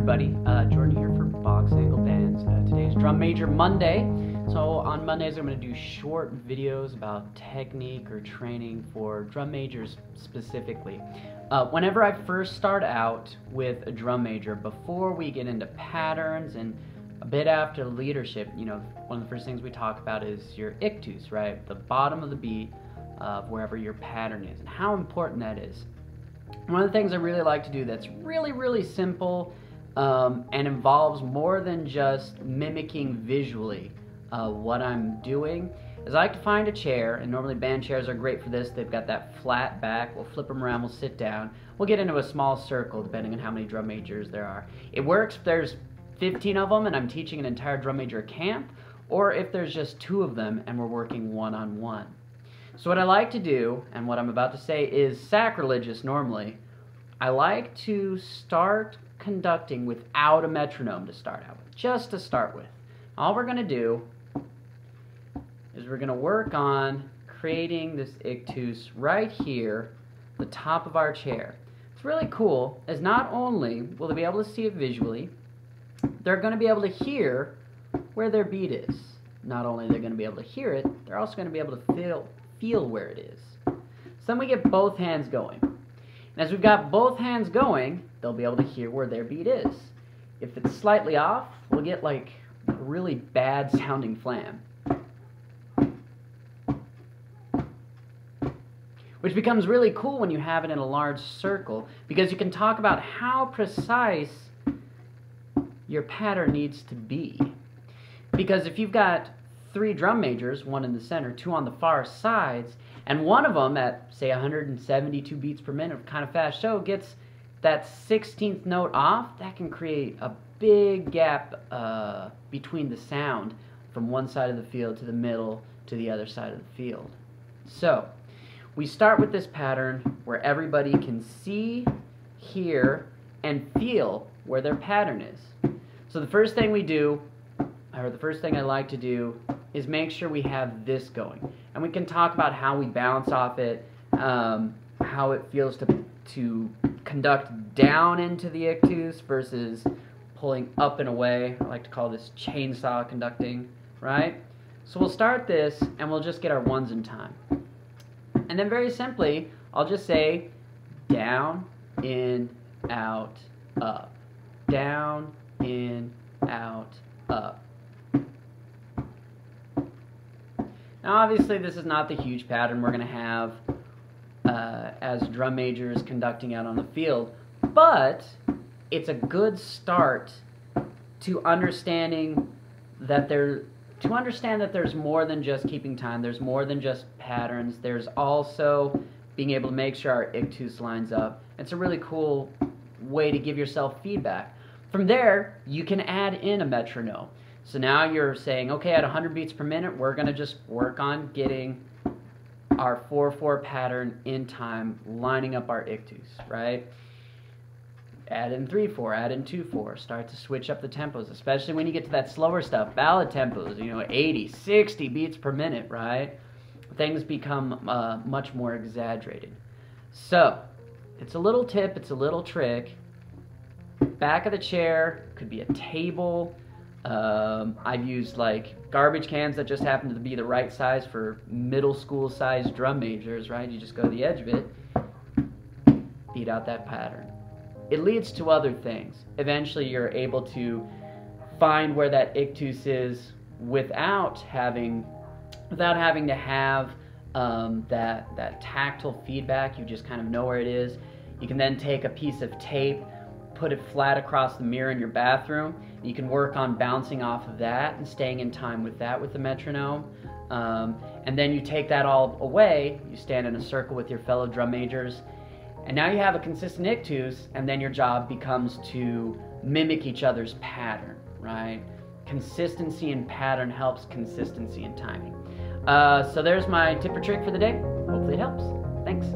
everybody, Jordan here for Box Angle Bands. Today's Drum Major Monday. So on Mondays I'm going to do short videos about technique or training for drum majors specifically. Whenever I first start out with a drum major, before we get into patterns and a bit after leadership, you know, one of the first things we talk about is your ictus, right? The bottom of the beat of wherever your pattern is and how important that is. One of the things I really like to do that's really simple and involves more than just mimicking visually what I'm doing is I like to find a chair, and normally band chairs are great for this. They've got that flat back. We'll flip them around, we'll sit down. We'll get into a small circle depending on how many drum majors there are. It works if there's 15 of them and I'm teaching an entire drum major camp, or if there's just 2 of them and we're working one-on-one. So what I like to do, and what I'm about to say is sacrilegious normally, I like to start conducting without a metronome to start out with, just to start with. All we're going to do is we're going to work on creating this ictus right here, the top of our chair. It's really cool, as not only will they be able to see it visually, they're going to be able to hear where their beat is. Not only are they going to be able to hear it, they're also going to be able to feel where it is. So then we get both hands going. And as we've got both hands going, they'll be able to hear where their beat is. If it's slightly off, we'll get like a really bad sounding flam, which becomes really cool when you have it in a large circle, because you can talk about how precise your pattern needs to be. Because if you've got 3 drum majors, 1 in the center, 2 on the far sides, and one of them at, say, 172 beats per minute, kind of fast show, gets that 16th note off, that can create a big gap between the sound from one side of the field to the middle to the other side of the field. So, we start with this pattern where everybody can see, hear, and feel where their pattern is. So the first thing we do, or the first thing I like to do, is make sure we have this going. And we can talk about how we bounce off it, how it feels to conduct down into the ictus versus pulling up and away. I like to call this chainsaw conducting, right? So we'll start this and we'll just get our ones in time. And then very simply, I'll just say down, in, out, up. Down, in, out, up. Now obviously this is not the huge pattern we're going to have as drum majors conducting out on the field, but it's a good start to understanding that there's more than just keeping time, there's more than just patterns, there's also being able to make sure our ictus lines up. It's a really cool way to give yourself feedback. From there, you can add in a metronome. So now you're saying, okay, at 100 beats per minute, we're going to just work on getting our 4/4 pattern in time, lining up our ictus, right? Add in 3/4, add in 2/4, start to switch up the tempos, especially when you get to that slower stuff, ballad tempos, you know, 80, 60 beats per minute, right? Things become much more exaggerated. So, it's a little tip, it's a little trick. Back of the chair, could be a table. I've used like garbage cans that just happen to be the right size for middle school size drum majors, right? You just go to the edge of it, beat out that pattern. It leads to other things. Eventually you're able to find where that ictus is without having to have that tactile feedback. You just kind of know where it is. You can then take a piece of tape, put it flat across the mirror in your bathroom. You can work on bouncing off of that and staying in time with that with the metronome. And then you take that all away, you stand in a circle with your fellow drum majors, and now you have a consistent ictus, and then your job becomes to mimic each other's pattern, right? Consistency in pattern helps consistency in timing. So there's my tip or trick for the day. Hopefully it helps. Thanks.